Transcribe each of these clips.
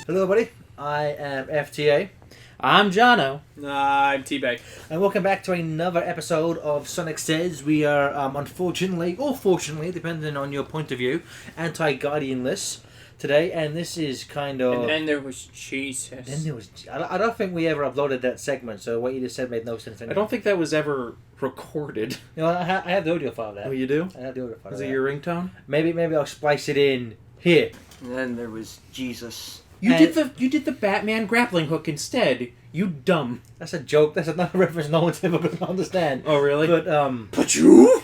Hello, everybody. I am FTA, I'm Jono. I'm T-Bag. and welcome back to another episode of Sonic Says. We are, unfortunately, or fortunately, depending on your point of view, anti-Guardian-less today, and this is kind of... And then there was Jesus. Then there was... I don't think we ever uploaded that segment, so what you just said made no sense anymore. I don't think that was ever recorded. You know, I have the audio file of that. Oh, you do? I have the audio file Is of it that. your ringtone? Maybe I'll splice it in here. And then there was Jesus. You And- did the Batman grappling hook instead. You dumb. That's a joke. That's another reference no one's ever going to understand. Oh really? But, you?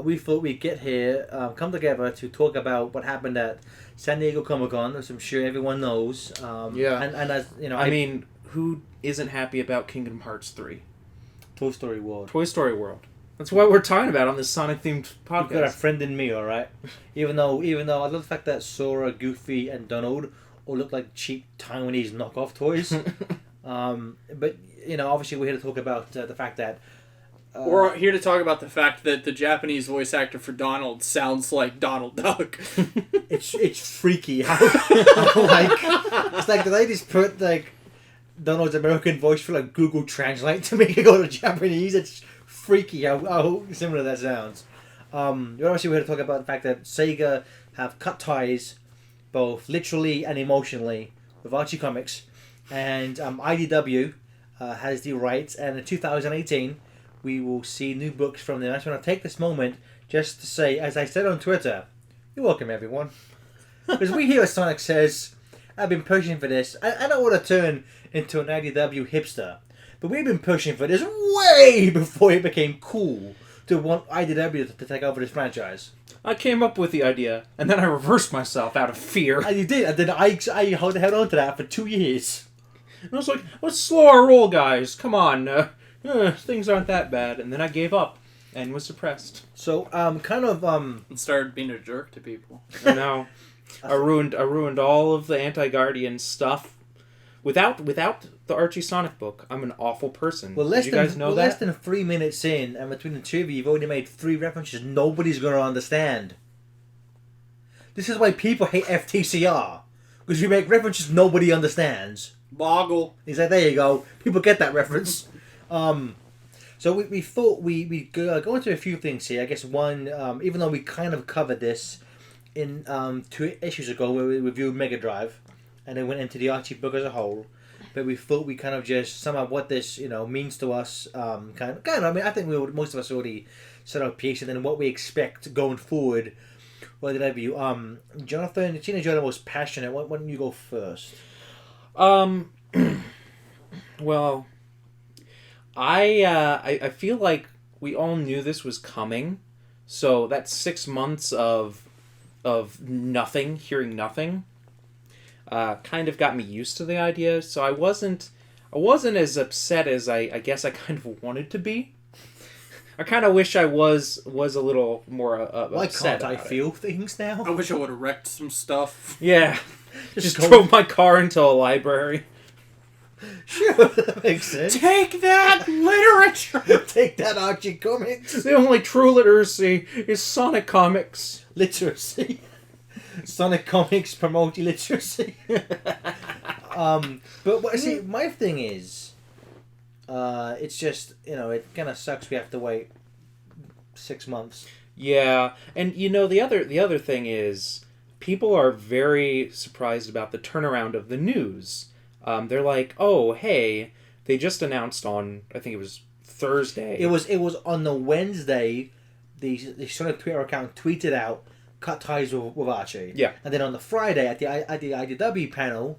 we thought we'd get here, come together to talk about what happened at San Diego Comic-Con, which I'm sure everyone knows. Yeah. And as you know, I mean, who isn't happy about Kingdom Hearts 3? Toy Story World. Toy Story World. That's what we're talking about on this Sonic-themed You've got a podcast. friend in me, all right. Even though I love the fact that Sora, Goofy, and Donald all look like cheap Taiwanese knockoff toys. But you know, obviously, we're here to talk about the fact that. We're here to talk about the fact that the Japanese voice actor for Donald sounds like Donald Duck. It's freaky how like it's like did they just put like Donald's American voice for like Google Translate to make it go to Japanese? It's freaky how similar that sounds. We're obviously here to talk about the fact that Sega have cut ties, both literally and emotionally, with Archie Comics, and IDW has the rights, and in 2018 we will see new books from them. I just want to take this moment just to say, as I said on Twitter, you're welcome, everyone. Because we here at Sonic Says, I've been pushing for this. I don't want to turn into an IDW hipster, but we've been pushing for this way before it became cool to want IDW to take over this franchise. I came up with the idea, and then I reversed myself out of fear. And you did, and then I held on to that for 2 years. And I was like, let's slow our roll, guys. Come on. Things aren't that bad. And then I gave up and was depressed. So, And started being a jerk to people. I know. I ruined all of the anti-Guardian stuff. Without the Archie Sonic book, I'm an awful person. well, Did you guys know that? less than 3 minutes in, and between the two of you, you've already made 3 references nobody's going to understand. This is why people hate FTCR. Because you make references nobody understands. Boggle. He's like, there you go. People get that reference. So we thought we'd go into a few things here. I guess one, even though we kind of covered this in 2 issues ago where we reviewed Mega Drive, and then went into the Archie book as a whole, but we thought we kind of just sum up what this means to us. Kind of. I mean, I think most of us already set our piece, and then what we expect going forward. What did I view? Jonathan, Tina Jonah was passionate. Why don't you go first? Well, I feel like we all knew this was coming, so that 6 months of nothing, hearing nothing, kind of got me used to the idea. So I wasn't as upset as I guess I kind of wanted to be. I kind of wish I was a little more Why upset. can't I about it. feel things now? I wish I would have wrecked some stuff. Yeah, just go- drove my car into a library. Sure, that makes sense. Take that, literature! Take that, Archie Comics. The only true literacy is Sonic Comics. Literacy. Sonic Comics promote literacy. But see, my thing is, it's just it kind of sucks. We have to wait 6 months. Yeah, and the other thing is, people are very surprised about the turnaround of the news. They're like, oh, hey, they just announced on, I think it was Thursday. It was on the Wednesday. The Sonic Twitter account tweeted out cut ties with Archie. Yeah. And then on the Friday at the IDW panel,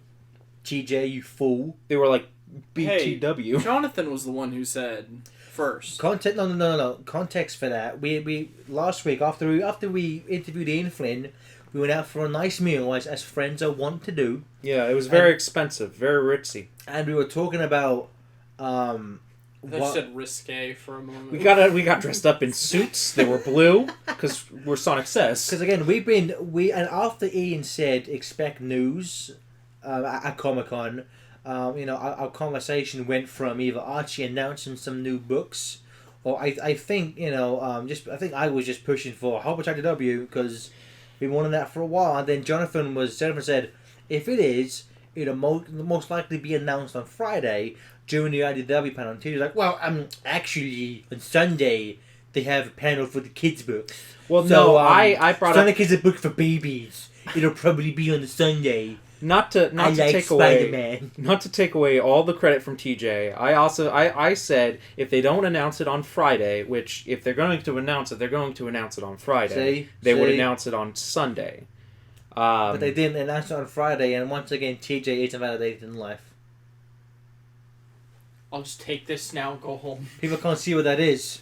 TJ, you fool. They were like, Hey, BTW. Jonathan was the one who said first. No. Context for that. We last week after we interviewed Ian Flynn, we went out for a nice meal as friends are wont to do, Yeah, it was very expensive, very ritzy. and we were talking about I said risque for a moment. We got dressed up in suits. They were blue because we're Sonic Says. because again and after Ian said expect news at Comic-Con, our conversation went from either Archie announcing some new books, or I think I think I was just pushing for a whole bunch of IDW because we wanted that for a while, and then Jonathan said, If it is, it'll most likely be announced on Friday during the IDW panel. And TJ's like, well, actually, on Sunday, they have a panel for the kids' books. Well, So, no, I brought Sonic up is a book for babies. It'll probably be on the Sunday. not to I like take away Spider-Man. not to take away all the credit from TJ. I said if they don't announce it on Friday, which if they're going to announce it, they're going to announce it on Friday. They would announce it on Sunday. But they didn't announce it on Friday, and once again, TJ isn't validated in life. I'll just take this now and go home. People can't see what that is.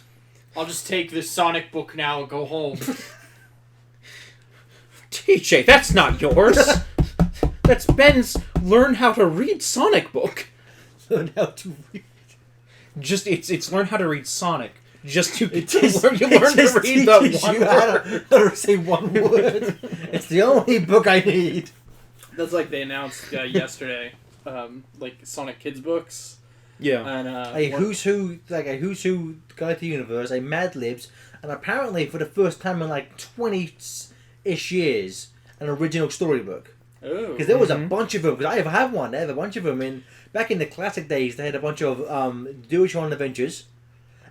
I'll just take this Sonic book now and go home. TJ, that's not yours. That's Ben's Learn How to Read Sonic book. Learn how to read. Just it's Learn How to Read Sonic. Just you Just- learn it to just read the teaches one you how word. to say one word. It's the only book I need. That's like they announced yesterday, like Sonic Kids books. Yeah. And A who's who Guide to the Universe, a Mad Libs, and apparently for the first time in like 20-ish years, an original storybook. Oh. Because there was a bunch of them. Because I have one. They have a bunch of them. Back in the classic days, they had a bunch of do-it-your-own adventures,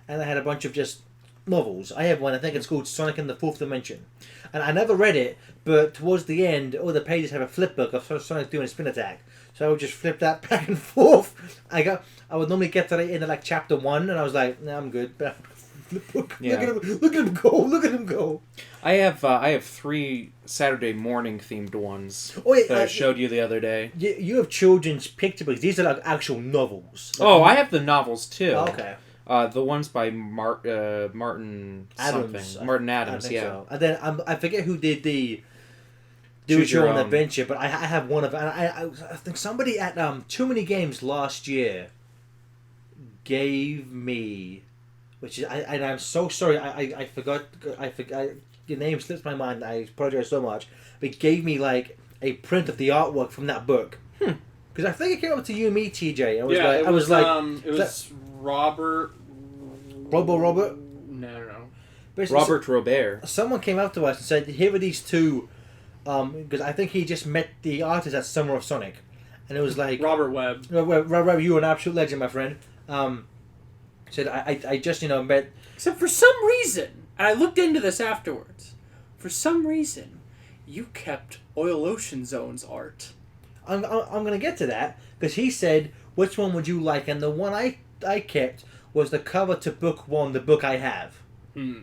and they had a bunch of just novels. I have one. I think it's called Sonic in the Fourth Dimension, and I never read it. But towards the end, all the pages have a flip book of Sonic doing a spin attack. So I would just flip that back and forth. I would normally get to the end of like chapter 1, and I was like, nah, I'm good. But flip book. Yeah. Look at him go! Look at him go! I have 3 Saturday morning themed ones Oh, wait, that I showed you the other day. you have children's picture books. These are like actual novels. Oh, I have the novels too. Oh, okay. The ones by Martin Adams. something. Martin I Adams, think yeah. so. And then I forget who did the Do Choose It Your Your Own Own. Adventure, but I have one of. And I think somebody at Too Many Games last year gave me, which is and I'm so sorry. I forgot. Your name slips my mind. I apologize so much. But gave me like a print of the artwork from that book. Because I think it came up to you and me, TJ. I was like, it was Robert. Robert. No. basically, Robert Robert. someone came up to us and said, here are these two, because I think he just met the artist at Summer of Sonic. And it was like, Robert Webb. Rob, you are an absolute legend, my friend. Said, I just, met... Except for some reason, and I looked into this afterwards, for some reason, you kept Oil Ocean Zone's art. I'm going to get to that, because he said, which one would you like? And the one I kept was the cover to book 1, the book I have.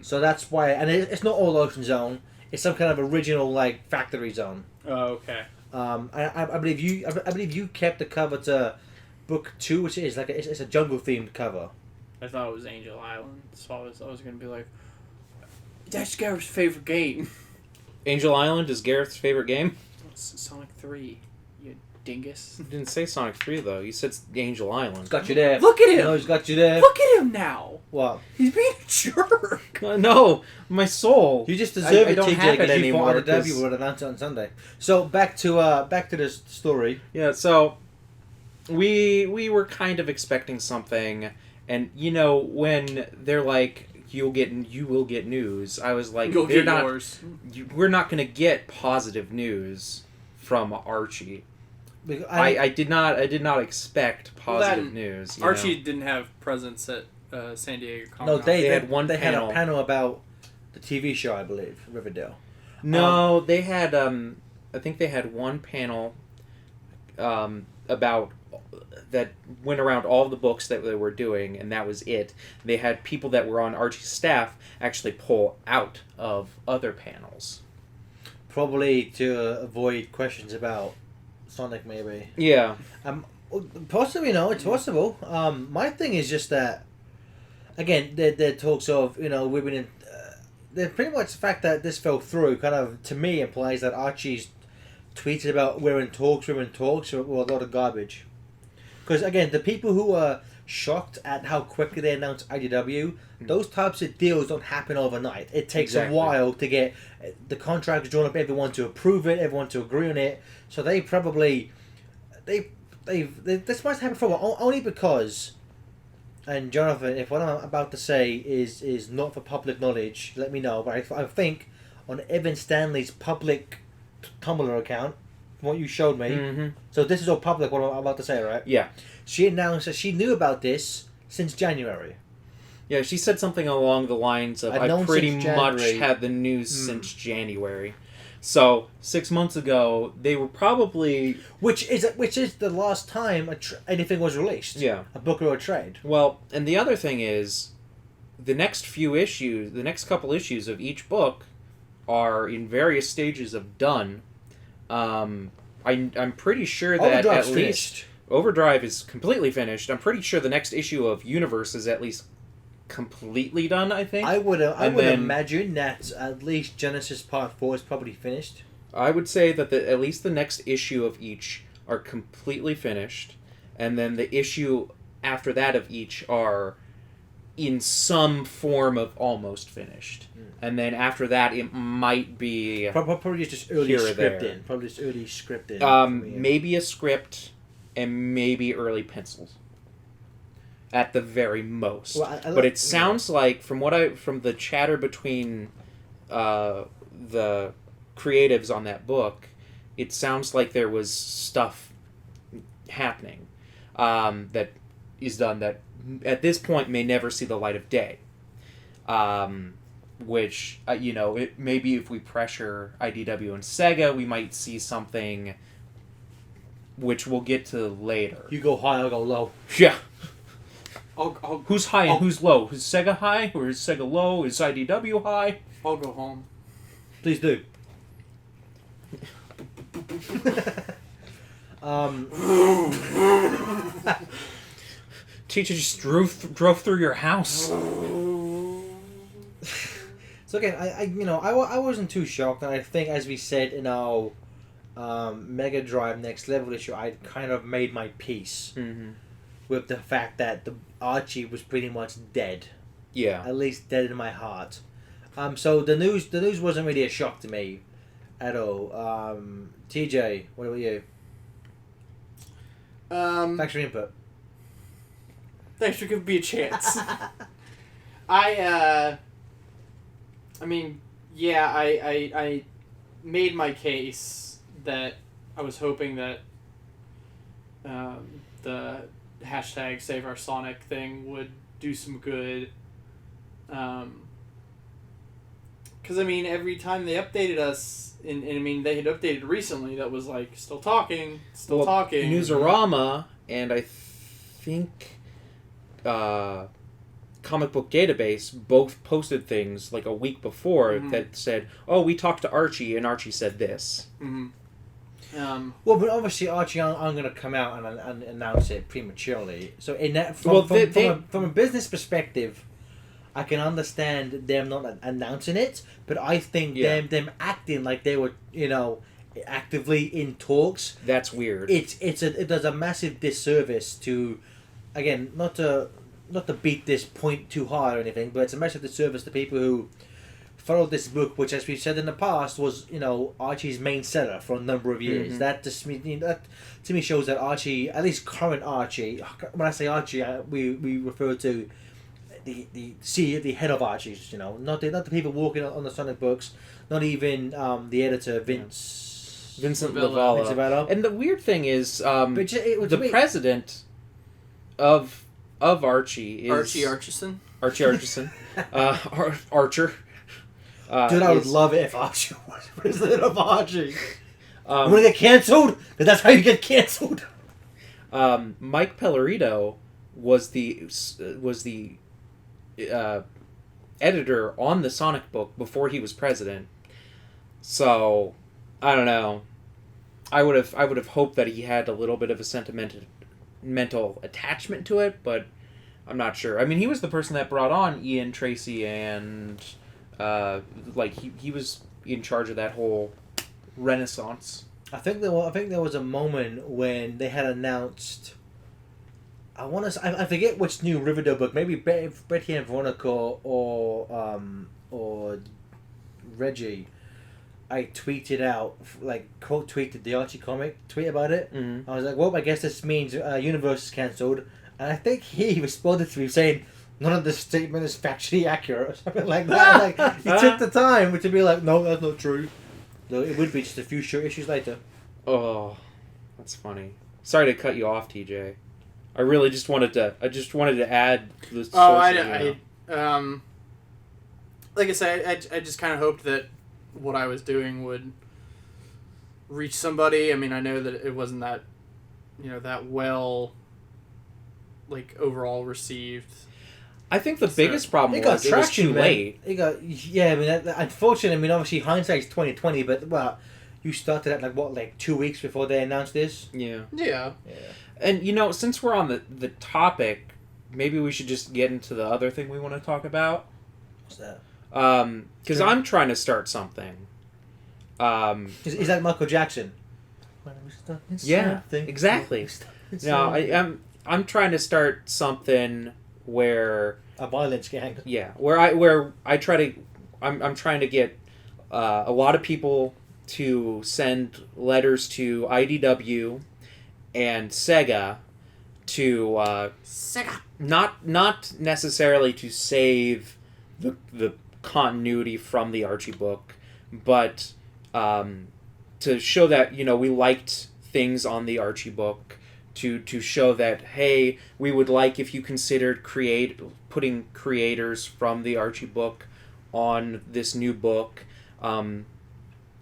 So that's why... And it's not Oil Ocean Zone. It's some kind of original, like, factory zone. Oh, okay. I believe you kept the cover to book 2, which is like it's a jungle themed cover. I thought it was Angel Island, so I was gonna be like, that's Garrett's favorite game. Angel Island is Gareth's favorite game? It's Sonic 3, you dingus. You didn't say Sonic 3, though. You said Angel Island. He's got you there. Look at him! No, he's got you there. Look at him now! What? He's being a jerk! No, my soul. You just deserve I it, don't TJ, have it because you anymore, thought the W 'cause- would announce it on Sunday. So back to this story. Yeah, so we were kind of expecting something, and when they're like, you will get news, I was like, Go they're get not. yours. We're not going to get positive news from Archie. Because I did not expect Well, positive that- news. Archie didn't have presence at San Diego Comic no, Con. they had one they had a panel. panel about the TV show, I believe, Riverdale. No, they had. I think they had one panel about that went around all the books that they were doing, and that was it. They had people that were on Archie's staff actually pull out of other panels. Probably to avoid questions about Sonic, maybe. Yeah. Possibly, it's possible. My thing is just that, again, there talks of, we've been in... pretty much the fact that this fell through kind of, to me, implies that Archie's tweeted about we're in talks, were a lot of garbage. Because, again, the people who are shocked at how quickly they announced IDW, those types of deals don't happen overnight. It takes Exactly. a while to get the contracts drawn up, everyone to approve it, everyone to agree on it. So they probably... This must happen for a while, only because... And Jonathan, if what I'm about to say is not for public knowledge, let me know. But I think on Evan Stanley's public Tumblr account, from what you showed me. Mm-hmm. So this is all public. What I'm about to say, right? Yeah. She announced that she knew about this since January. Yeah, she said something along the lines of, I've I known pretty since much January." had the news since January. So, 6 months ago, they were probably... Which is the last time anything was released. Yeah. A book or a trade. Well, and the other thing is, the next couple issues of each book are in various stages of done. I'm pretty sure that Overdrive's at least... finished. Overdrive is completely finished. I'm pretty sure the next issue of Universe is at least completely done, I think. I would And then- imagine that at least Genesis Part 4 is probably finished. I would say that at least the next issue of each are completely finished, and then the issue after that of each are in some form of almost finished. And then after that, it might be Probably just early Here or there. scripting. Probably just early scripting. maybe a script and maybe early pencils. At the very most. Well, But it sounds like, from the chatter between the creatives on that book, it sounds like there was stuff happening that is done that at this point may never see the light of day. Which, maybe if we pressure IDW and Sega, we might see something which we'll get to later. You go high, I'll go low. Yeah. I'll Who's high and who's low? Is Sega high or is Sega low? Is IDW high? I'll go home. Please do. um, Teacher just drove through your house. so again, I wasn't too shocked, and I think, as we said in our Mega Drive Next Level issue, I kind of made my peace with the fact that the Archie was pretty much dead. Yeah. At least dead in my heart. So the news wasn't really a shock to me at all. TJ, what about you? Thanks for your input. Thanks for giving me a chance. I made my case that I was hoping that the hashtag Save Our Sonic thing would do some good. Because, every time they updated us, and they had updated recently, that was like, still talking. Newsarama and I think Comic Book Database both posted things like a week before that said, "Oh, we talked to Archie, and Archie said this." Mm-hmm. Well, but obviously Archie aren't going to come out and announce it prematurely. So in that, from a business perspective, I can understand them not announcing it, but I think them acting like they were, actively in talks. That's weird. It does a massive disservice to, again, not to beat this point too hard or anything, but it's a massive disservice to people who followed this book, which, as we've said in the past, was Archie's main seller for a number of years. Mm-hmm. That that to me shows that Archie, at least current Archie, when I say Archie, we refer to the head of Archie's, not the people working on the Sonic books, not even the editor Vincent Lavala. Lavala. And the weird thing is, the president of Archie is Archie Archison. Archie Archison, Archer. Dude, I would love it if Archie was president of Archie. I'm gonna get cancelled, because that's how you get cancelled. Mike Pellerito was the editor on the Sonic book before he was president. So, I don't know. I would have hoped that he had a little bit of a sentimental attachment to it, but I'm not sure. He was the person that brought on Ian Tracy, and he was in charge of that whole renaissance. I think there was a moment when they had announced. I forget which new Riverdale book. Maybe Betty and Veronica or Reggie. I tweeted out, quote tweeted the Archie comic tweet about it. Mm-hmm. I was like, well, I guess this means Universe is cancelled. And I think he responded to me saying, none of this statement is factually accurate, or something like that. He took the time to be like, no, that's not true. Though it would be just a few short issues later. Oh, that's funny. Sorry to cut you off, TJ. I really just wanted to. I just wanted to add the. Like I said, I just kind of hoped that what I was doing would reach somebody. I mean, I know that it wasn't that, that well, like, overall received. I think the biggest problem It got was it was traction, too man. late. I mean, unfortunately, I mean, obviously hindsight's 2020, but well, you started at like 2 weeks before they announced this. Yeah. Yeah. And since we're on the topic, maybe we should just get into the other thing we want to talk about. What's that? Because I'm trying to start something. Is that Michael Jackson? Yeah, exactly. No, I'm trying to start something where a violence gang. Yeah, where I try to, I'm trying to get a lot of people to send letters to IDW and Sega to not necessarily to save the continuity from the Archie book, but to show that we liked things on the Archie book, to show that, hey, we would like if you considered putting creators from the Archie book on this new book,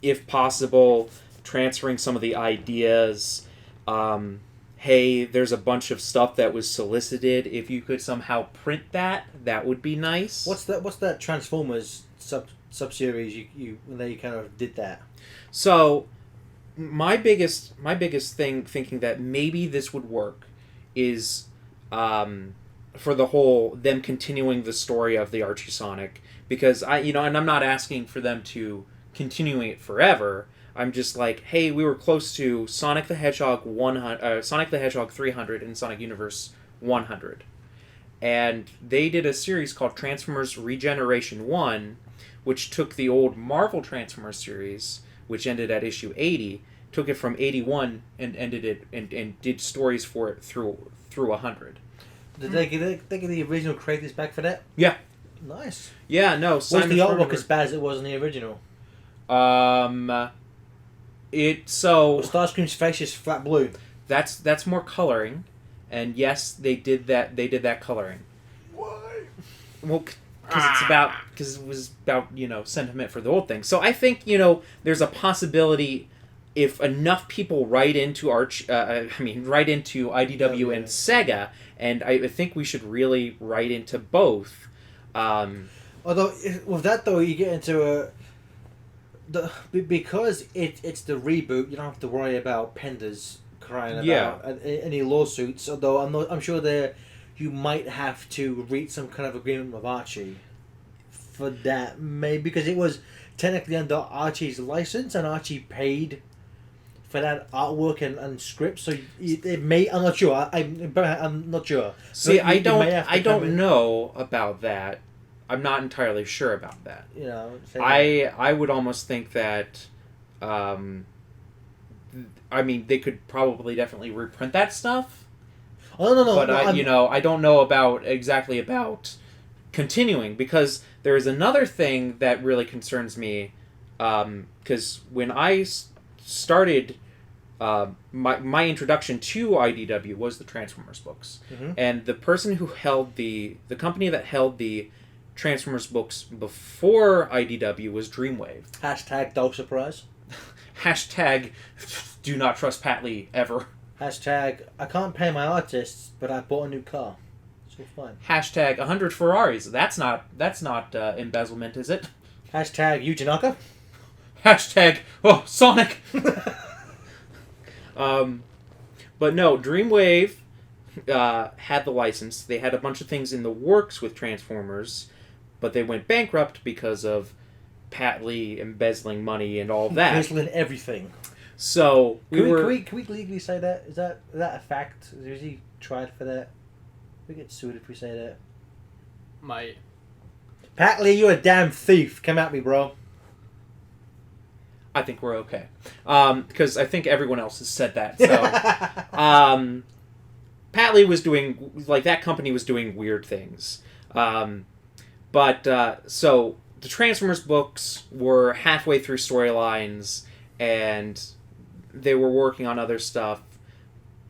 if possible, transferring some of the ideas. Hey, there's a bunch of stuff that was solicited. If you could somehow print that would be nice. What's that Transformers sub-series you when they kind of did that? So my biggest thing thinking that maybe this would work is for the whole them continuing the story of the Archie Sonic, because and I'm not asking for them to continuing it forever. I'm just like, hey, we were close to Sonic the Hedgehog 100, Sonic the Hedgehog 300, and Sonic Universe 100, and they did a series called Transformers Regeneration 1, which took the old Marvel Transformers series, which ended at issue 80, took it from 81 and ended it and did stories for it through 100. Did they get the original creators back for that? Yeah. Nice. Yeah, no. Was the artwork as bad as it was in the original? Starscream's face is flat blue. That's more coloring, and yes, they did that coloring. Why? Well, because it was about sentiment for the old thing. So I think there's a possibility if enough people write into IDW and Sega, and I think we should really write into both. Although with that though, you get into because it's the reboot, you don't have to worry about Penders crying about any lawsuits. Although I'm sure you might have to reach some kind of agreement with Archie for that, maybe because it was technically under Archie's license and Archie paid for that artwork and script. So it may. I'm not sure. I'm not sure. See, I don't know about that. I'm not entirely sure about that. I would almost think that, they could probably definitely reprint that stuff. Oh no! But I don't know about continuing, because there is another thing that really concerns me, because when I started, my introduction to IDW was the Transformers books, and the person who held the company that held the Transformers books before IDW was Dreamwave. Hashtag no surprise. Hashtag do not trust Pat Lee ever. Hashtag I can't pay my artists, but I bought a new car. So fine. Hashtag 100 Ferraris. That's not embezzlement, is it? Hashtag Yuji Naka. Hashtag Sonic. But no, Dreamwave had the license. They had a bunch of things in the works with Transformers, but they went bankrupt because of Pat Lee embezzling money and all that. Embezzling everything. So can we legally say that? Is that a fact? Is he tried for that? We get sued if we say that. Might. Pat Lee, you're a damn thief. Come at me, bro. I think we're okay. Because I think everyone else has said that. So, Pat Lee was doing, that company was doing weird things. So the Transformers books were halfway through storylines, and they were working on other stuff.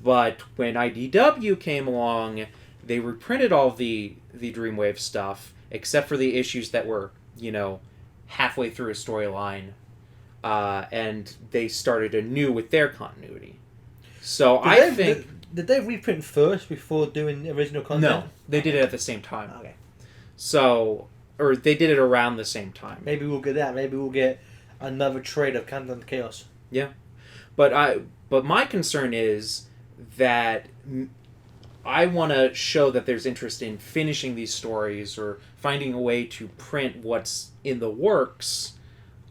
But when IDW came along, they reprinted all the Dreamwave stuff, except for the issues that were, halfway through a storyline. And they started anew with their continuity. So Did they reprint first before doing the original content? No, they did it at the same time. Okay. So, or they did it around the same time. Maybe we'll get that. Maybe we'll get another trade of Countdown to Chaos. But my concern is that I want to show that there's interest in finishing these stories or finding a way to print what's in the works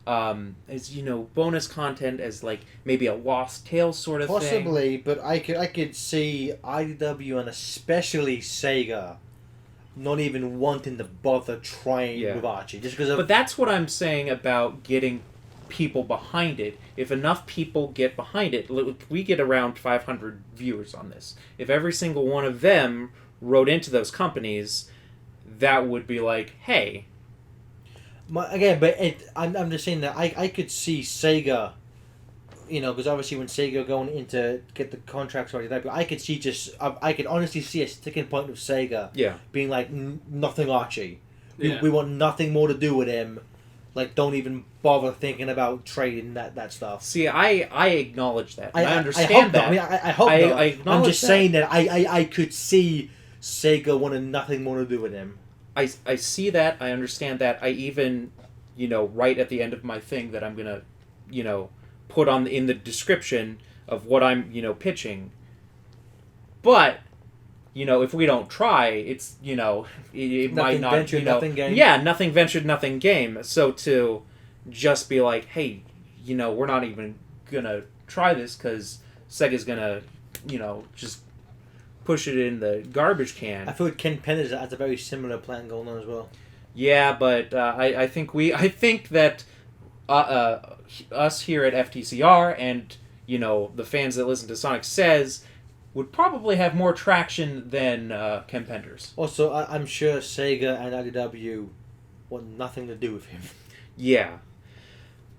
as bonus content, as like maybe a Lost Tales sort of thing. Possibly, but I could see IDW and especially Sega not even wanting to bother trying with Archie just because of. But that's what I'm saying about getting people behind it. If enough people get behind it, we get around 500 viewers on this. If every single one of them wrote into those companies, that would be like, hey. I'm just saying that I could see Sega, because obviously when Sega going in to get the contracts already there, but I could see I could honestly see a sticking point with Sega being like, nothing Archie. We want nothing more to do with him. Like, don't even bother thinking about trading that stuff. See, I acknowledge that. I understand I hope that. I hope not. I'm just saying that I could see Sega wanting nothing more to do with him. I see that. I understand that. I even, write at the end of my thing that I'm going to, put in the description of what I'm, pitching. But, if we don't try, it's, it might not, ventured, nothing gained. Yeah, nothing ventured, nothing gained. So to just be like, hey, we're not even going to try this because Sega's going to, just push it in the garbage can. I feel like Ken Penn has a very similar plan going on as well. Yeah, but I think that us here at FTCR and the fans that listen to Sonic Says would probably have more traction than Ken Penders. Also, I'm sure Sega and IDW want nothing to do with him. Yeah.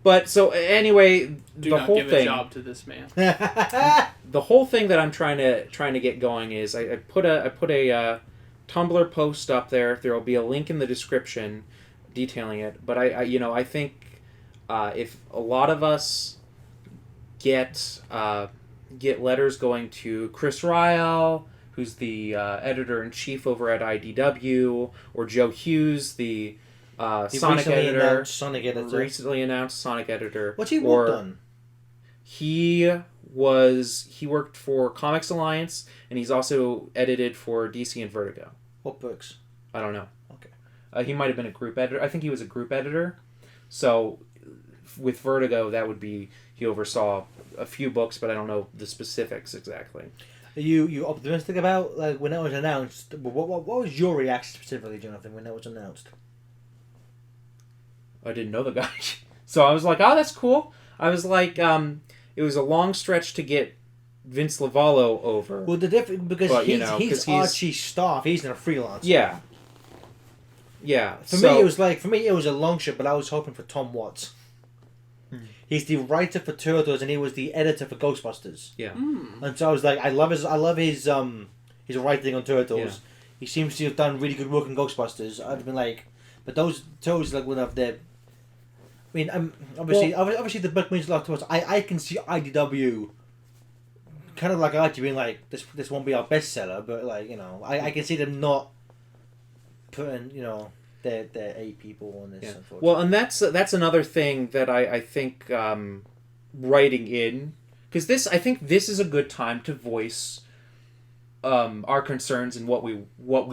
But so anyway, Do the not whole give thing. a job to this man. The whole thing that I'm trying to get going is I put a Tumblr post up there. There will be a link in the description detailing it. But I think if a lot of us get letters going to Chris Ryall, who's the editor-in-chief over at IDW, or Joe Hughes, the Sonic editor. Recently announced Sonic editor. What's he worked on? He worked for Comics Alliance, and he's also edited for DC and Vertigo. What books? I don't know. Okay. He might have been a group editor. I think he was a group editor. So with Vertigo, that would be he oversaw a few books, but I don't know the specifics exactly. Are you optimistic about when that was announced? What was your reaction specifically, Jonathan, when that was announced? I didn't know the guy. So I was like, oh, that's cool. I was like, it was a long stretch to get Vince Lavallo over. Well, the difference, because he's Archie's staff. He's not a freelancer. Yeah. Yeah. For me, it was a long shot, but I was hoping for Tom Watts. He's the writer for Turtles, and he was the editor for Ghostbusters. Yeah. And so I was like, I love his writing on Turtles. Yeah. He seems to have done really good work on Ghostbusters. I've been like, but those Turtles like one of their. I mean, obviously the book means a lot to us. I can see IDW kind of like Archie being like, this won't be our bestseller, but like, I can see them not putting, their A people on this. Yeah. Well, and that's another thing that I think writing in, because I think this is a good time to voice our concerns and what we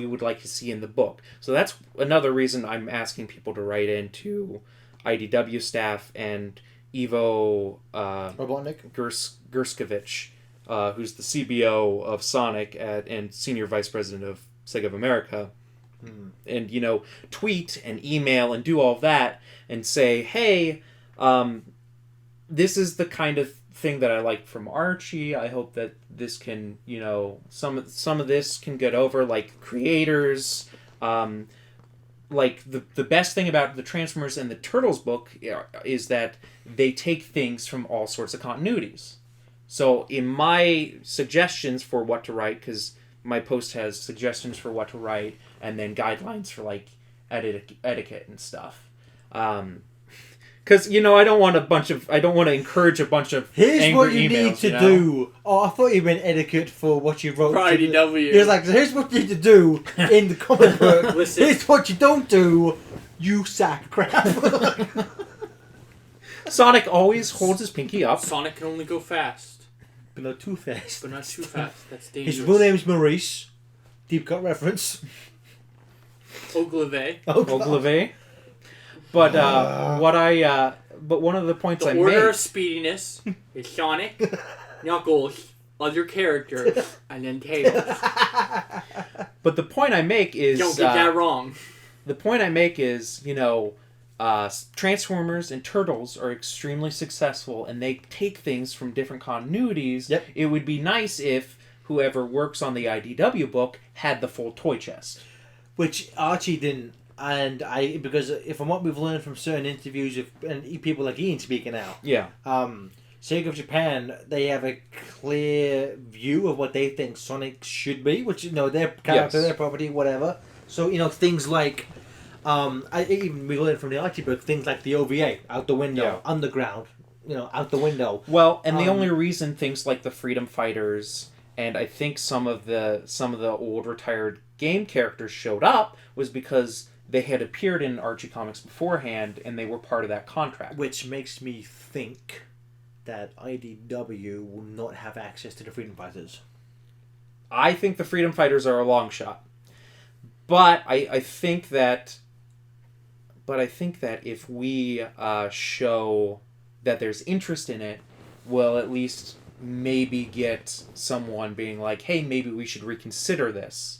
would like to see in the book. So that's another reason I'm asking people to write into IDW staff and Ivo Robotnik Gerskovich, who's the CBO of Sonic and Senior Vice President of Sega of America. And, tweet and email and do all of that and say, hey, this is the kind of thing that I like from Archie. I hope that this can, some of this can get over, like creators. Like the best thing about the Transformers and the Turtles book is that they take things from all sorts of continuities. So in my suggestions for what to write, because my post has suggestions for what to write and then guidelines for like etiquette and stuff. Because I don't want to encourage a bunch of Here's angry what you emails, need to do. Oh, I thought you meant etiquette for what you wrote. For IDW. He was like, here's what you need to do in the comic book. Listen. Here's what you don't do. You sack of crap. Sonic always holds his pinky up. Sonic can only go fast, But not too fast. but not too fast. That's dangerous. His real name's Maurice. Deep cut reference. Ogleve. Oh, God. Ogleve. But but one of the points I The order made. of speediness is Sonic, Knuckles, other characters, and then Tails. But the point I make is Don't get that wrong. the point I make is Transformers and Turtles are extremely successful, and they take things from different continuities. Yep. It would be nice if whoever works on the IDW book had the full toy chest. Which Archie didn't. And because from what we've learned from certain interviews and people like Ian speaking out, Yeah. Sega of Japan, they have a clear view of what they think Sonic should be, which their character, Yes. their property, whatever. So things like, even we learned from the Archie book, things like the OVA out the window, Yeah. underground, out the window. Well, and the Um, only reason things like the Freedom Fighters and I think some of the old retired game characters showed up was because they had appeared in Archie comics beforehand, and they were part of that contract. Which makes me think that IDW will not have access to the Freedom Fighters. I think the Freedom Fighters are a long shot, but I think that if we show that there's interest in it, we'll at least maybe get someone being like, "Hey, maybe we should reconsider this."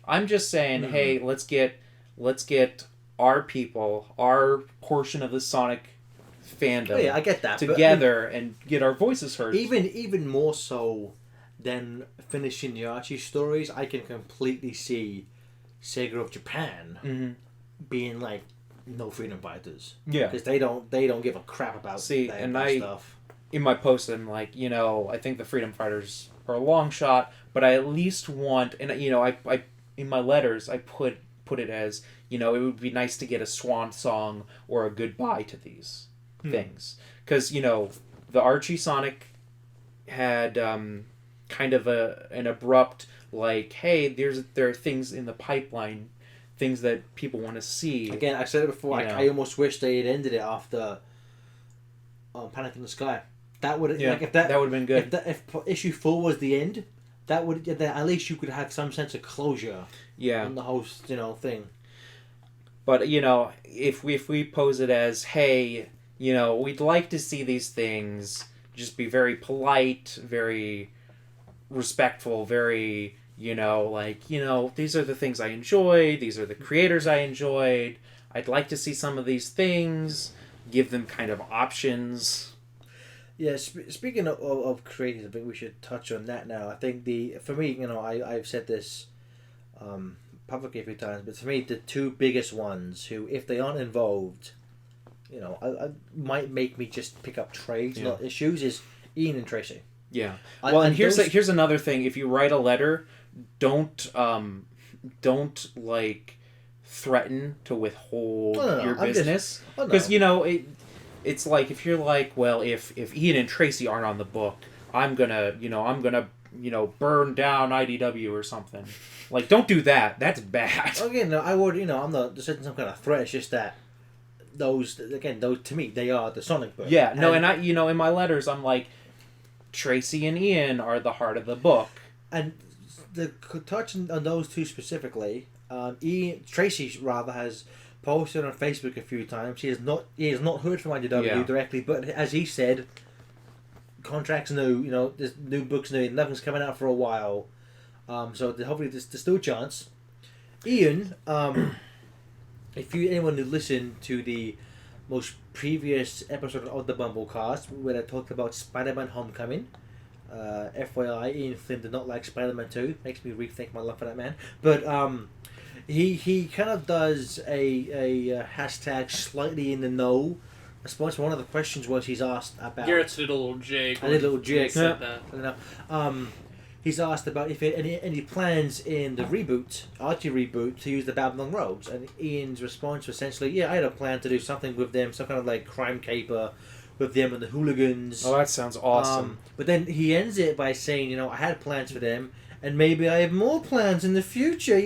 I'm just saying, hey, let's get our people, our portion of the Sonic fandom, Oh, yeah, I get that. but, together and get our voices heard. even more so than finishing the Archie stories, I can completely see Sega of Japan Mhm. being like no Freedom Fighters Yeah. because they don't give a crap about See, that and kind of I- stuff. In my post, I'm like, I think the Freedom Fighters are a long shot, but I at least want, and I in my letters I put it as, it would be nice to get a swan song or a goodbye to these things, because the Archie Sonic had kind of an abrupt like, hey, there are things in the pipeline, things that people want to see. Again, I said it before. You know. I almost wish they had ended it after Panic in the Sky. That would Yeah, like if that would have been good. if issue 4 was the end, that would then at least you could have some sense of closure Yeah. on the whole thing. But if we pose it as, hey, we'd like to see these things, just be very polite, very respectful, very these are the things I enjoy, these are the creators I enjoyed. I'd like to see some of these things, give them kind of options. Yeah, speaking of creators, I think we should touch on that now. I think for me, I've said this publicly a few times, but for me, the two biggest ones who, if they aren't involved, I might make me just pick up trades, Yeah. not issues, is Ian and Tracy. Yeah. I- Well, and and here's those- here's another thing. If you write a letter, don't threaten to withhold No, your I'm just- business, Oh, no. because it's like if you're like, well, if Ian and Tracy aren't on the book, I'm gonna burn down IDW or something. Like, don't do that. That's bad. Again, I would, I'm not setting some kind of threat. It's just that those to me, they are the Sonic book. Yeah. No, and I in my letters I'm like, Tracy and Ian are the heart of the book. And the touch on those two specifically, Tracy rather has posted on Facebook a few times. He has not heard from IDW Yeah. directly, but as he said, contracts new. There's new books new. Nothing's coming out for a while. So hopefully there's still a chance. Ian, if anyone who listened to the most previous episode of the Bumblecast where I talked about Spider-Man: Homecoming. FYI, Ian Flynn did not like Spider-Man 2. Makes me rethink my love for that man. But he kind of does a hashtag slightly in the know I suppose one of the questions was he's asked about. Garrett's did a little jig. I did a little when he jig. said Yeah. that. I don't know. He's asked about if any plans in the reboot, Archie reboot, to use the Babylon Rogues, and Ian's response was essentially, "Yeah, I had a plan to do something with them, some kind of like crime caper with them and the hooligans." Oh, that sounds awesome. But then he ends it by saying, "I had plans for them, and maybe I have more plans in the future."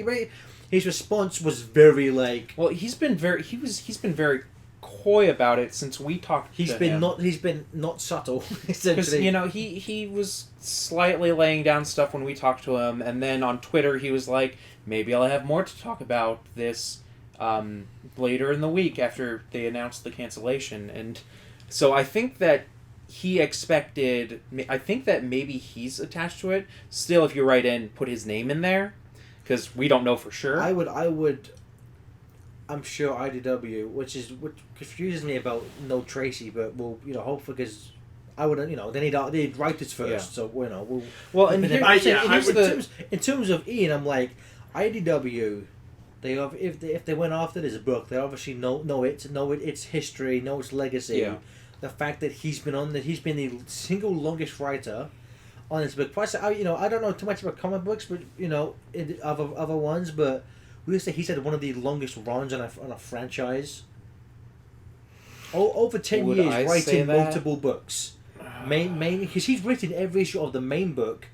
His response was very like Well, he's been very coy about it since we talked. he's to been him. not subtle Because essentially. he was slightly laying down stuff when we talked to him, and then on Twitter he was like, maybe I'll have more to talk about this later in the week after they announced the cancellation. And so I think that he expected. I think that maybe he's attached to it. Still, if you write in, put his name in there, because we don't know for sure. I would. I'm sure IDW, which confuses me about no Tracy, but we'll hopefully because I would they need writers first, Yeah. so we'll. Well, and but here, then I'm saying, I would- in terms of Ian, I'm like IDW. If they went after this book, they obviously know its history, know its legacy. Yeah. The fact that he's been the single longest writer on this book. Plus, I don't know too much about comic books, but other ones, but we would say he's had one of the longest runs on a franchise. Over 10 Would years I say writing that? multiple books. Mainly because he's written every issue of the main book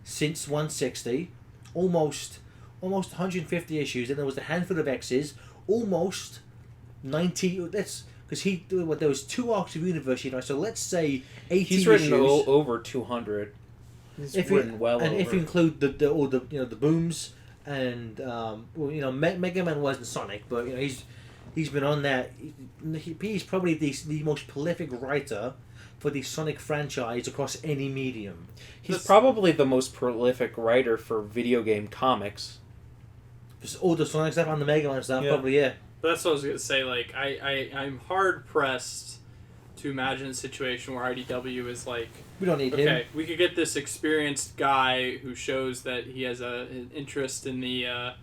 since 160, almost 150 issues, and there was a handful of X's, almost 90. That's because there was 2 arcs of universe, so let's say 80 he's written issues. over 200. He's If written you, well and over. if you include all the the booms and Mega Man wasn't Sonic, but he's been on that. He's probably the most prolific writer for the Sonic franchise across any medium. He's probably the most prolific writer for video game comics. Just all the Sonic stuff and the Mega Man stuff, Yeah. probably, yeah. But that's what I was gonna say. Like, I'm hard pressed to imagine a situation where IDW is like, We don't need him. okay, we could get this experienced guy who shows that he has an interest in the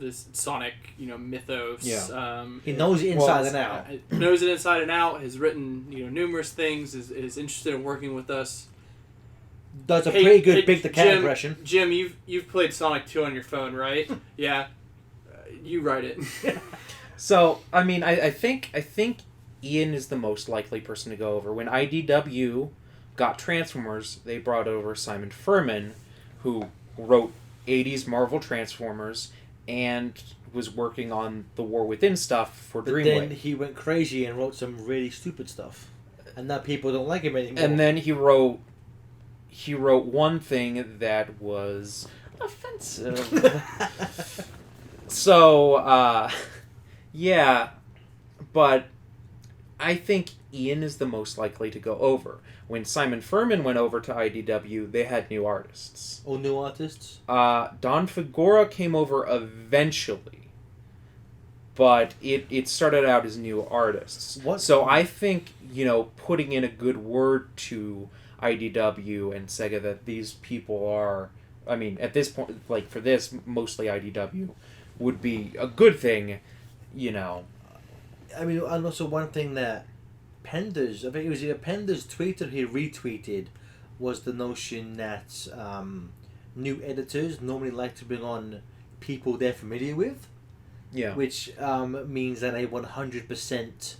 this Sonic mythos. Yeah. He knows it inside and out. Knows it inside and out. Has written numerous things. Is interested in working with us. Does a Hey, pretty good hey, Big the Cat Jim, impression. Jim, you've played Sonic 2 on your phone, right? Yeah. You write it. So, I mean, I think Ian is the most likely person to go over. When IDW got Transformers, they brought over Simon Furman, who wrote 80s Marvel Transformers and was working on the War Within stuff for But Dreamwave. then he went crazy and wrote some really stupid stuff. And now people don't like him anymore. And then he wrote one thing that was offensive. So, yeah, but I think Ian is the most likely to go over. When Simon Furman went over to IDW, they had new artists. All new artists. Don Figura came over eventually, but it started out as new artists. What- So I think, putting in a good word to IDW and Sega that these people are, I mean, at this point, like for this, mostly IDW, would be a good thing, I mean, and also one thing that Penders, I think it was either Penders tweeted or he retweeted, was the notion that new editors normally like to bring on people they're familiar with, Yeah. which means that a 100%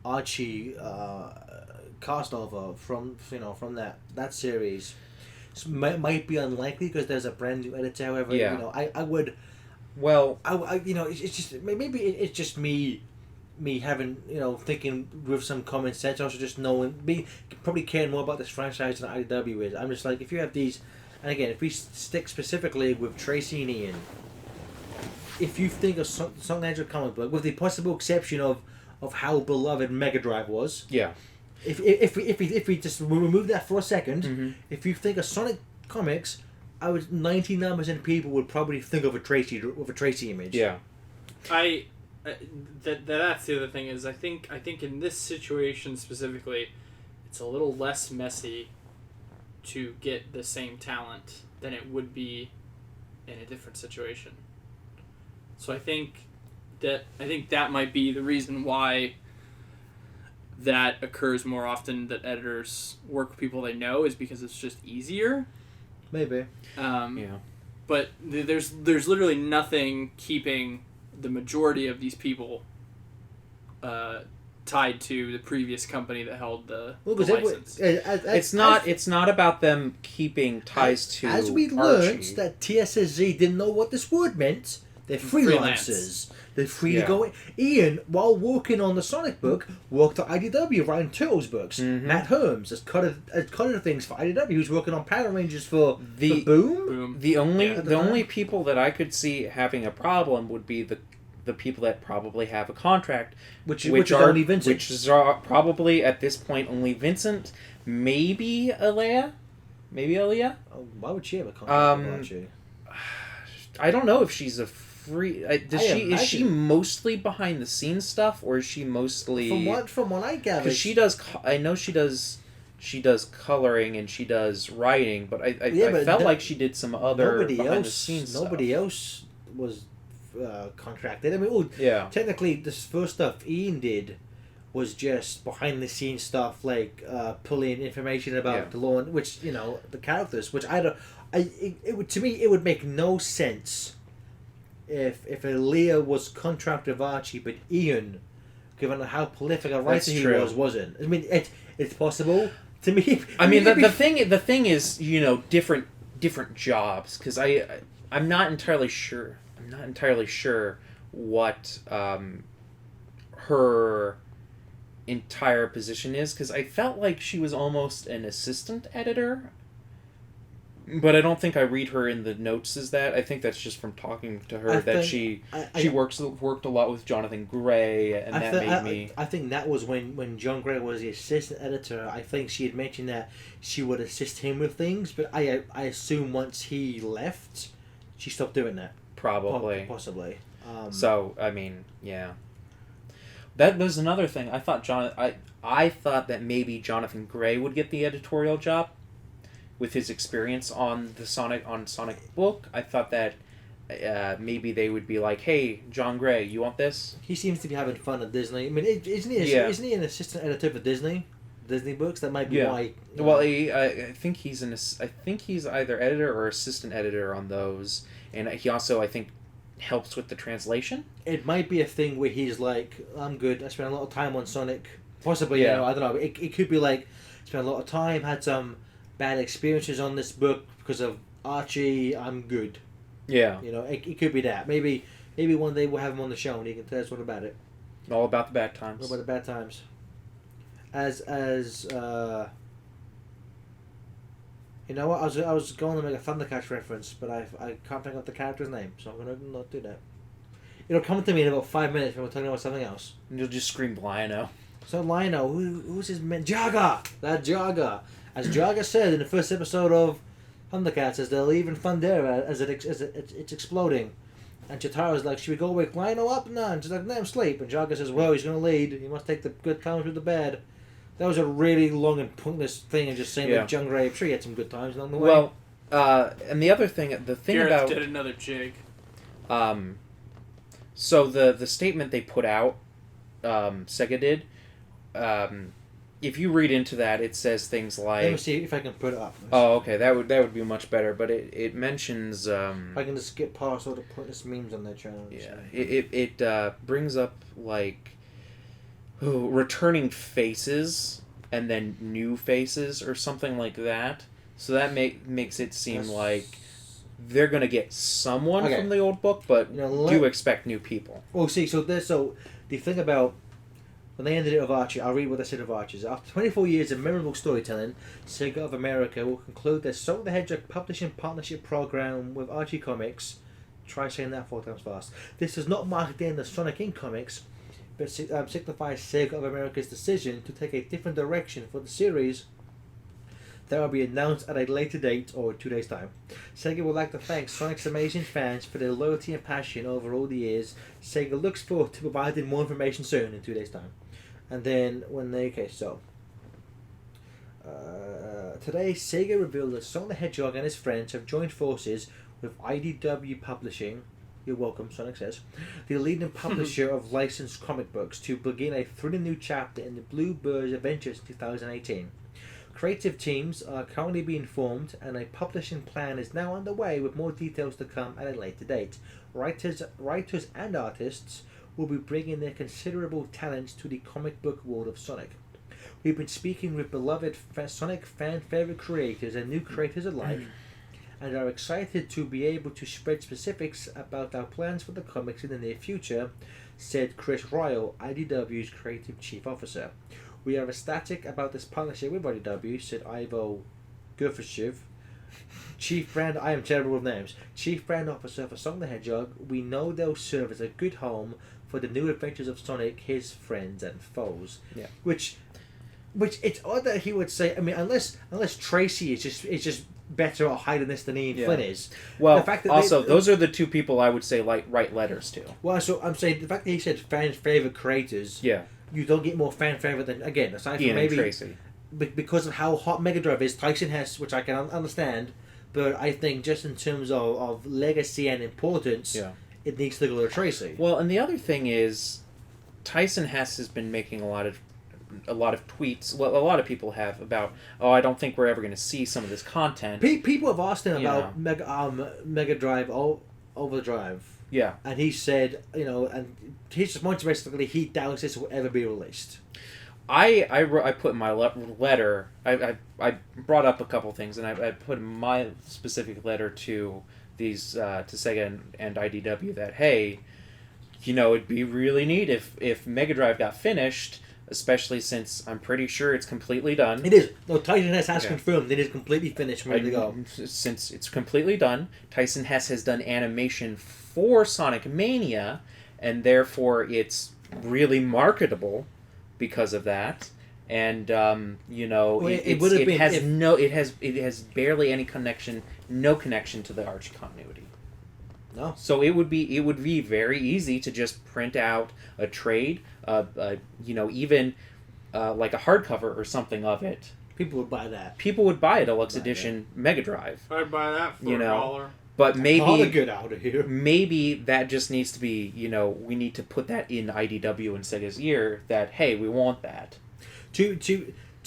Archie cast over from that series might be unlikely because there's a brand new editor. However, Yeah. I would. Well, It's just maybe it's just me having thinking with some common sense. Also, just knowing probably caring more about this franchise than IDW is. I'm just like, if you have these, and again, if we stick specifically with Tracy and Ian, if you think of Sonic Hedgehog comic book, with the possible exception of how beloved Mega Drive was, yeah. if we just remove that for a second, Mm-hmm. if you think of Sonic comics, I would 99% of people would probably think of a Tracy image. Yeah. That's the other thing is I think in this situation specifically, it's a little less messy to get the same talent than it would be in a different situation. So I think that might be the reason why that occurs more often that editors work with people they know is because it's just easier. Maybe. Yeah. But there's literally nothing keeping the majority of these people tied to the previous company that held the license. It's not about them keeping ties to As we Archie. learned that TSSZ didn't know what this word meant. They're freelancers. Freelance. They're free Yeah. to go. Ian, while working on the Sonic book, worked at IDW writing Turtles books. Mhm. Matt Holmes has cutted things for IDW. Who's working on Power Rangers for The- Boom. Boom. The only Yeah. the only people that I could see having a problem would be the people that probably have a contract, Which which is are only Vincent. which is probably at this point only Vincent, maybe Alea. Oh, why would she have a contract Um, with Archie? I don't know if she's a free. Is she imagine- mostly behind the scenes stuff, or is she mostly? From what I gather, Because she does. I know she does. She does coloring and she does writing, but I but felt no- like she did some other nobody behind else. the scenes Nobody stuff. else was contracted. I mean, Yeah. technically, this first stuff Ian did was just behind the scenes stuff, like pulling information about Yeah. the law, which the characters, which I don't. It would, to me, it would make no sense if Aaliyah was contracted with Archie, but Ian, given how prolific a writer That's he true. was, wasn't. I mean, it's possible to me. I mean, it'd be- the thing is, different jobs, because I'm not entirely sure. I'm not entirely sure what her entire position is, because I felt like she was almost an assistant editor. But I don't think I read her in the notes as that. I think that's just from talking to her that she worked a lot with Jonathan Gray, and that made me. I think that was when John Gray was the assistant editor. I think she had mentioned that she would assist him with things, but I assume once he left, she stopped doing that. Probably. Possibly. So I mean, yeah. That was another thing. I thought I thought that maybe Jonathan Gray would get the editorial job, with his experience on the Sonic book. I thought that maybe they would be like, "Hey, John Gray, you want this?" He seems to be having fun at Disney. I mean, isn't he an assistant editor for Disney books? That might be Yeah. why. Well, I think he's I think he's either editor or assistant editor on those, and he also I think helps with the translation. It might be a thing where he's like, "I'm good. I spent a lot of time on Sonic." Possibly, Yeah. I don't know. It could be like, spent a lot of time, had some bad experiences on this book because of Archie. I'm good. Yeah, It could be that. Maybe one day we'll have him on the show and he can tell us what about it. all about the bad times. What about the bad times? You know what? I was going to make a Thundercats reference, but I can't think of the character's name, so I'm gonna not do that. It'll come to me in about 5 minutes when we're talking about something else. And you'll just scream Lion-O. So Lionel, who's his man? Jaga! That Jaga! As Jaga said in the first episode of Thundercats, as they're leaving Thundera, as it's exploding. And Chitara's like, should we go wake Lionel up? No. And she's like, no, I'm asleep. And Jaga says, well, he's going to lead. He must take the good times with the bad. That was a really long and pointless thing of just saying that John Gray, I'm sure he had some good times along the way. Well, and the thing Gareth about did another jig. so the statement they put out, Sega did, if you read into that, it says things let me like, see if I can put it up. oh, okay, that would be much better. But it mentions, If I can just skip past all the pointless memes on their channel. yeah, it brings up like, returning faces and then new faces or something like that. So that makes it seem like they're gonna get someone Okay. from the old book, but do expect new people. Oh, see, so the thing about when they ended it with Archie, I'll read what they said of Archie. After 24 years of memorable storytelling, Sega of America will conclude their Sonic the Hedgehog publishing partnership program with Archie Comics. Try saying that 4 times fast. This does not mark the end of Sonic Inc. comics, but signifies Sega of America's decision to take a different direction for the series that will be announced at a later date or 2 days' time. Sega would like to thank Sonic's amazing fans for their loyalty and passion over all the years. Sega looks forward to providing more information soon in 2 days' time. And then today Sega revealed that Sonic the Hedgehog and his friends have joined forces with IDW Publishing You're welcome, Sonic says. The leading publisher of licensed comic books to begin a thrilling new chapter in the Blue Birds adventures 2018. Creative teams are currently being formed, and a publishing plan is now underway with more details to come at a later date. Writers and artists will be bringing their considerable talents to the comic book world of Sonic. We've been speaking with beloved Sonic fan favorite creators and new creators alike, and are excited to be able to spread specifics about our plans for the comics in the near future, said Chris Ryle, IDW's creative chief officer. We are ecstatic about this partnership with IDW, said Ivo Gurfashev, Chief Brand. I am terrible with names. Chief Brand Officer for Sonic the Hedgehog. We know they'll serve as a good home for the new adventures of Sonic, his friends and foes. Yeah. Which it's odd that he would say. I mean, unless Tracy is just better at hiding this than Ian Flynn is. Well, The fact that also, those are the two people I would say write letters to. Well, so I'm saying the fact that he said fan favorite creators. Yeah. You don't get more fan favorite than, again, aside from Ian maybe and Tracy. Because of how hot Mega Drive is. Tyson Hess, which I can understand, but I think just in terms of legacy and importance, it needs to go to Tracy. Well, and the other thing is, Tyson Hess has been making a lot of tweets. Well, a lot of people have about, I don't think we're ever going to see some of this content. People have asked him about Mega Drive Overdrive. Yeah. And he said, and his response basically, he doubts this will ever be released. I put in my letter, I brought up a couple things, and I put in my specific letter to these, to Sega and IDW that, hey, it'd be really neat if Mega Drive got finished, especially since I'm pretty sure it's completely done. It is. No, Tyson Hess has confirmed it is completely finished, ready to go. Since it's completely done, Tyson Hess has done animation for Sonic Mania, and therefore it's really marketable because of that. And it has barely any connection, no connection to the Archie continuity. No. So it would be very easy to just print out a trade, even like a hardcover or something of it. People would buy that. People would buy a deluxe edition Mega Drive. I'd buy that for $1. But maybe get out of here. Maybe that just needs to be, we need to put that in IDW and Sega's ear that, hey, we want that. To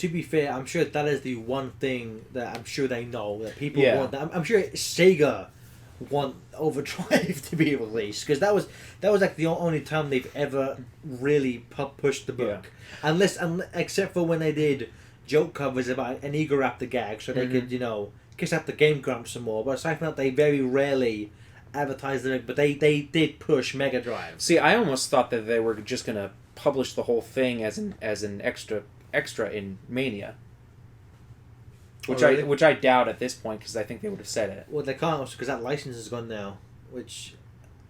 be fair, I'm sure that is the one thing that I'm sure they know that people want. That. I'm sure Sega want Overdrive to be released because that was like the only time they've ever really pushed the book, except for when they did joke covers about an Egoraptor gag, so they could kiss up the Game Grumps some more. But aside from that, they very rarely advertised it. But they did push Mega Drive. See, I almost thought that they were just gonna publish the whole thing as an extra in Mania. Which I doubt at this point because I think they would have said it. Well, they can't because that license is gone now. Which,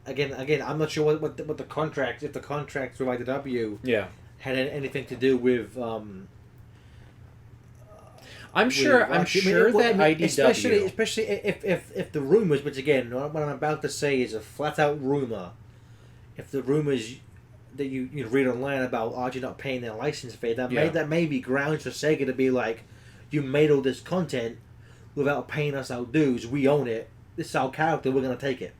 again, I'm not sure what the contract, if the contract with IDW had anything to do with. I'm sure that IDW, especially if the rumors, which again, what I'm about to say is a flat out rumor. If the rumors that you read online about Archie not paying their license fee, that may be grounds for Sega to be like, you made all this content without paying us our dues. We own it. This is our character. We're gonna take it.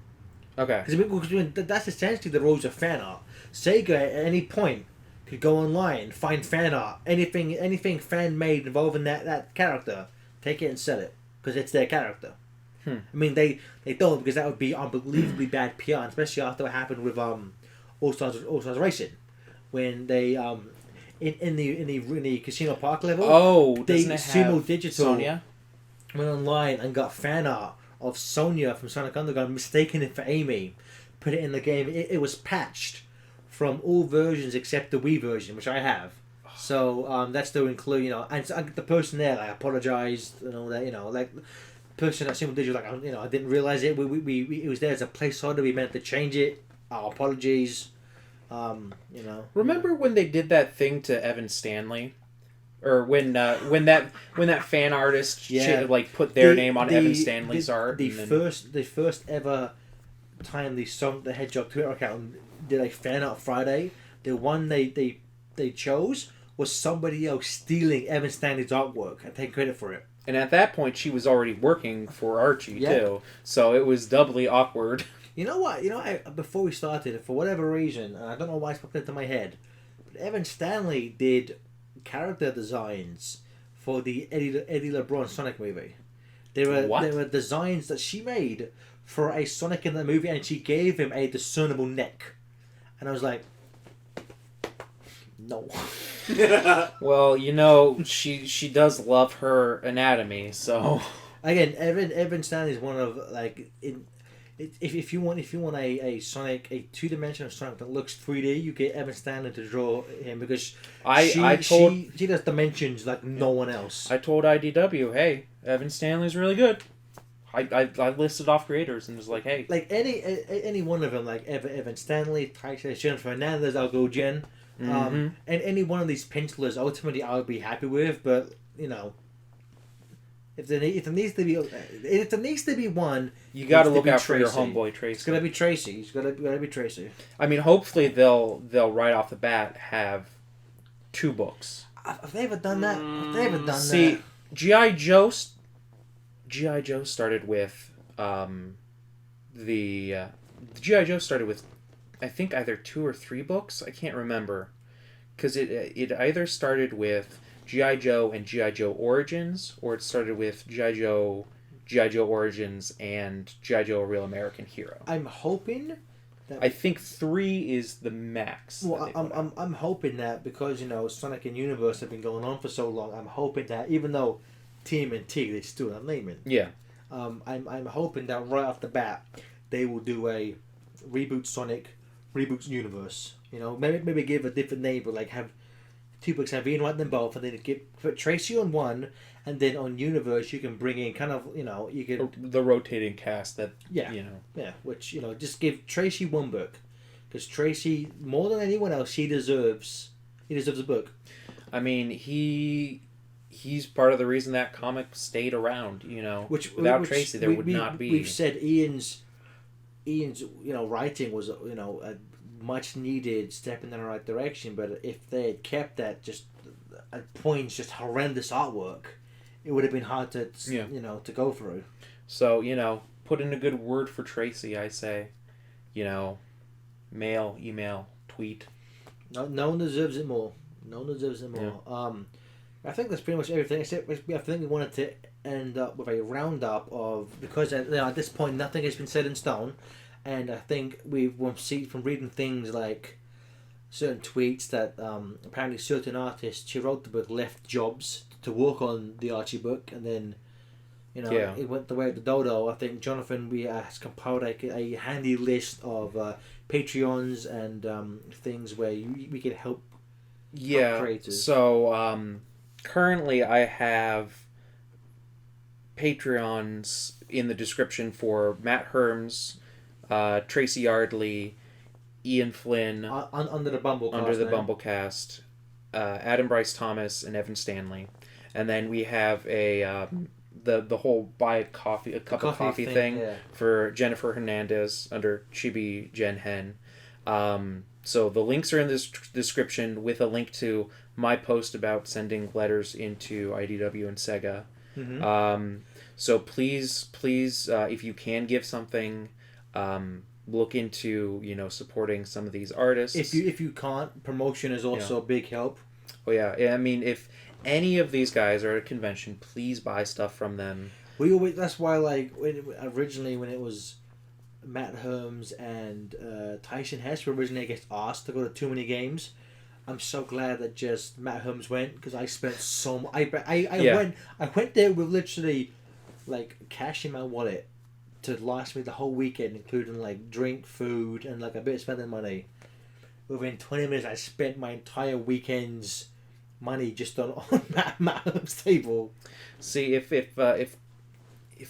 Okay. Because that's essentially the rules of fan art. Sega at any point could go online, find fan art, anything fan made involving that character, take it and sell it because it's their character. I mean, they don't because that would be unbelievably bad PR, especially after what happened with All Stars Racing, when they in the Casino Park level. Oh, Sumo Digital Sonia went online and got fan art of Sonia from Sonic Underground, mistaken it for Amy, put it in the game. It was patched from all versions except the Wii version, which I have. So that still include, and so the person there, I apologized and all that, like person at Sumo Digital, like I didn't realize it. We it was there as a placeholder. We meant to change it. Our apologies. Remember when they did that thing to Evan Stanley, or when that fan artist put their name on Evan Stanley's art? The first ever time the Sonic the Hedgehog Twitter account did a fan art Friday, the one they chose was somebody else stealing Evan Stanley's artwork and taking credit for it. And at that point, she was already working for Archie too, so it was doubly awkward. You know what? Before we started, for whatever reason, and I don't know why it's popped into my head, but Evan Stanley did character designs for the Eddie LeBron Sonic movie. There were designs that she made for a Sonic in the movie, and she gave him a discernible neck. And I was like, no. Well, she does love her anatomy, so Again, Evan Stanley is one of if you want a Sonic, a 2-dimensional Sonic that looks 3D, you get Evan Stanley to draw him because she does dimensions like no one else. I told IDW, hey, Evan Stanley's really good. I listed off creators and was like, hey, Like any one of them, like Evan Stanley, Tyson, Jennifer Hernandez, I'll go Jen, and any one of these pencilers, ultimately I would be happy with. But if there needs to be one, you got to it's look out for your Tracy. homeboy Tracy. It's gonna be Tracy. It's gotta be Tracy. I mean, hopefully they'll right off the bat have 2 books. Have they ever done that? Have they ever done See, that? G.I. Joe started with G.I. Joe started with, I think, either 2 or 3 books. I can't remember, because it either started with G.I. Joe and G.I. Joe Origins, or it started with G.I. Joe Origins and G.I. Joe: A Real American Hero. I'm hoping that. I think 3 is the max. Well, I'm hoping that because Sonic and Universe have been going on for so long. I'm hoping that even though TMNT they still not naming. Yeah. I'm hoping that right off the bat they will do a reboot Sonic, reboot Universe. Maybe give a different name, but like have 2 books, have Ian write them both, and then put Tracy on one, and then on Universe you can bring in kind of you can the rotating cast that which just give Tracy one book, because Tracy more than anyone else he deserves a book. I mean he's part of the reason that comic stayed around. Without Tracy there would not be. We've said Ian's writing was a much needed step in the right direction, but if they had kept that just at points just horrendous artwork, it would have been hard to to go through. So put in a good word for Tracy, I say. Mail, email, tweet. No one deserves it more. No one deserves it more. Yeah. I think that's pretty much everything. Except I think we wanted to end up with a roundup of, because at this point nothing has been set in stone. And I think we've seen from reading things like certain tweets that apparently certain artists who wrote the book left jobs to work on the Archie book, and then it went the way of the dodo. I think Jonathan has compiled a handy list of Patreons and things where we can help creators. So currently I have Patreons in the description for Matt Herms, Tracy Yardley, Ian Flynn under the Bumblecast, Adam Bryce Thomas, and Evan Stanley, and then we have a the whole buy a cup of coffee thing for Jennifer Hernandez under Chibi Jen Hen. So the links are in this description with a link to my post about sending letters into IDW and Sega. Mm-hmm. So please, if you can give something. Look into supporting some of these artists. If you can't, promotion is also a big help. Oh yeah. I mean, if any of these guys are at a convention, please buy stuff from them. That's why originally when it was Matt Herms and Tyson Hess were originally asked to go to too many games. I'm so glad that just Matt Herms went, because I spent so much. I went there with literally cash in my wallet to last me the whole weekend, including drink, food, and a bit of spending money. Within 20 minutes, I spent my entire weekend's money just on Matt's table. See, if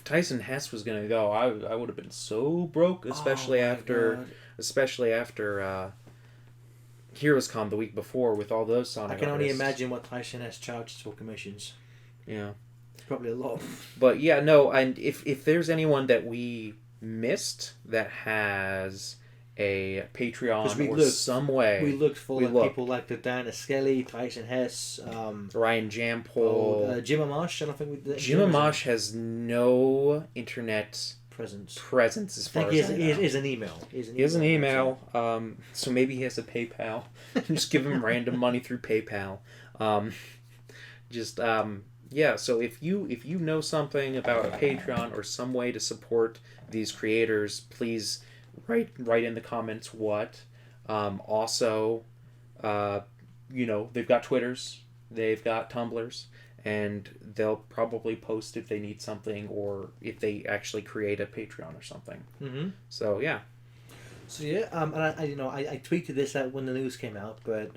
Tyson Hess was gonna go, I would have been so broke, especially after Heroes Con the week before with all those Sonic. I can only artists. imagine what Tyson Hess charges for commissions. Yeah. Probably a lot. But yeah, no, and if there's anyone that we missed that has a Patreon or some way, we looked for people like the Dan Skelly, Tyson Hess, Ryan Jampol, Jim Amash. I don't think Jim Amash has no internet presence. presence as I far think as I know. is an email. He has an email, so maybe he has a PayPal. Just give him random money through PayPal. Yeah. So if you know something about a Patreon or some way to support these creators, please write in the comments what. Also, they've got Twitters, they've got Tumblrs, and they'll probably post if they need something or if they actually create a Patreon or something. Mm-hmm. So yeah. So yeah, and I tweeted this out when the news came out, but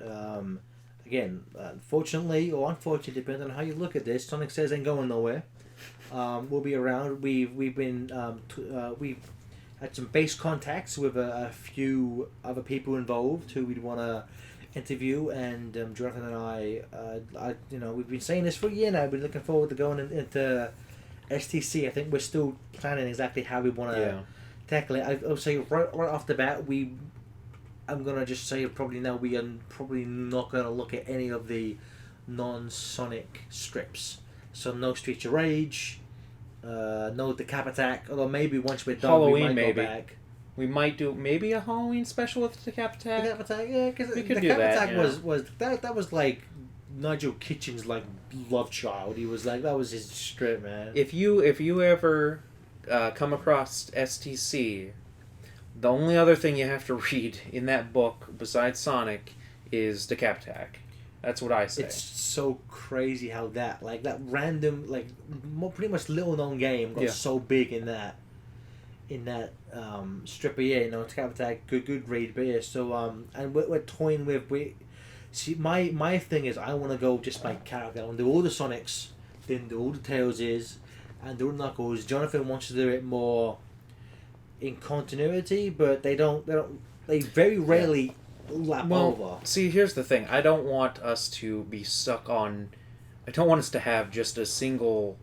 again, fortunately or unfortunately, depending on how you look at this, Sonic Says ain't going nowhere. We'll be around. We've been we've had some base contacts with a few other people involved who we'd want to interview, and Jonathan and I we've been saying this for a year now. We're looking forward to going into STC. I think we're still planning exactly how we want to tackle it. I'll say right off the bat, I'm gonna just say probably now we are probably not gonna look at any of the non-Sonic strips. So no Streets of Rage, no the Cap Attack. Although maybe once we're done, Halloween, we might maybe. go back. We might do maybe a Halloween special with the Cap The Attack. Cap Attack, yeah, because We could the do Cap that, Attack yeah. was that was like Nigel Kitchen's like love child. He was like that was his strip, man. If you ever come across STC, the only other thing you have to read in that book besides Sonic is the Cap Attack. That's what I say. It's so crazy how that random pretty much little known game got so big in that strip of Cap Attack, good read, but yeah. So and we're toying with see my thing is I want to go just by character. I want to do all the Sonics, then do all the Tailses, and do all the Knuckles. Jonathan wants to do it more in continuity, but they very rarely lap over. See, here's the thing. I don't want us to be stuck on. I don't want us to have just a single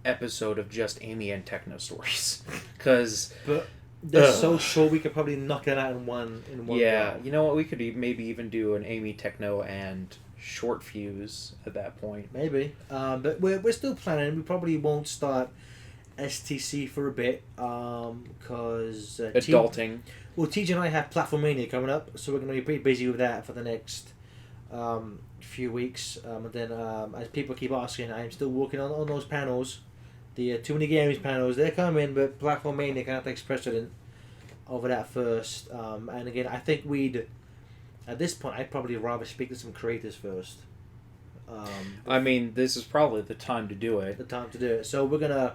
episode of just Amy and Techno stories, because But they're so short we could probably knock it out in one. yeah, go. you know what? We could maybe even do an Amy, Techno, and Short Fuse at that point. Maybe. But we're still planning. We probably won't start STC for a bit because Adulting. TJ and I have Platformania coming up, so we're going to be pretty busy with that for the next few weeks. And then as people keep asking, I'm still working on those panels. The Too Many Games panels, they're coming, but Platformania kind of takes precedent over that first. And again, I think at this point, I'd probably rather speak to some creators first. I mean, this is probably the time to do it. The time to do it. So we're going to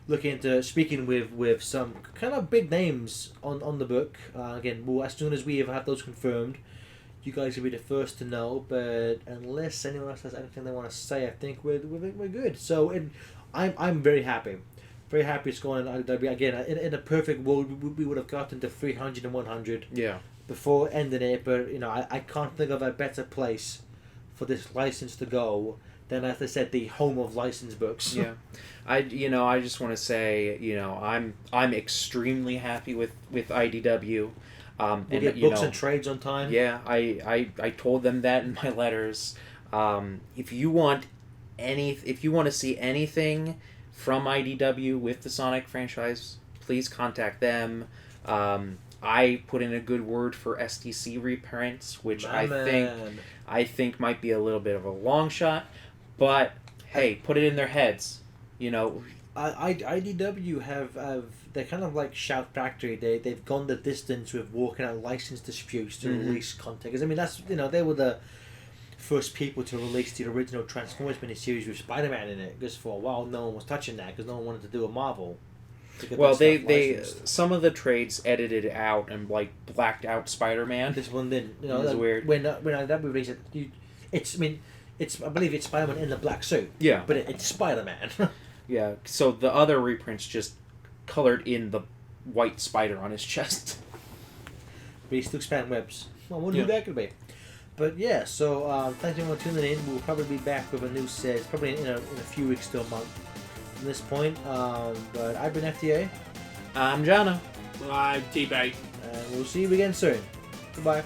look into speaking with some kind of big names on the book. Again, as soon as we have those confirmed, you guys will be the first to know. But unless anyone else has anything they want to say, I think we're good. So I'm very happy. Very happy it's going on IDW. Again, in a perfect world, we would have gotten to 300 and 100 before ending it. But I can't think of a better place for this license to go than, as I said, the home of licensed books. Yeah, I just want to say, I'm extremely happy with IDW. We get books and trades on time. Yeah, I told them that in my letters. If you want to see anything from IDW with the Sonic franchise, please contact them. I put in a good word for STC reprints, which I think might be a little bit of a long shot, but hey, put it in their heads. IDW have they're kind of like Shout Factory. They've gone the distance with working out license disputes to release content. 'Cause I mean that's they were the first people to release the original Transformers miniseries with Spider-Man in it. Because for a while no one was touching that because no one wanted to do a Marvel. Well, they some of the trades edited out and blacked out Spider-Man. This one didn't. It was weird. When IDW released it, I believe it's Spider-Man in the black suit. Yeah, but it's Spider-Man. Yeah. So the other reprints just colored in the white spider on his chest. But he still expand webs. I wonder who that could be. But yeah, so thanks everyone for tuning in. We'll probably be back with a new set, probably in a few weeks to a month from this point. But I've been FTA. I'm Jana. I'm T-Bag. And we'll see you again soon. Goodbye.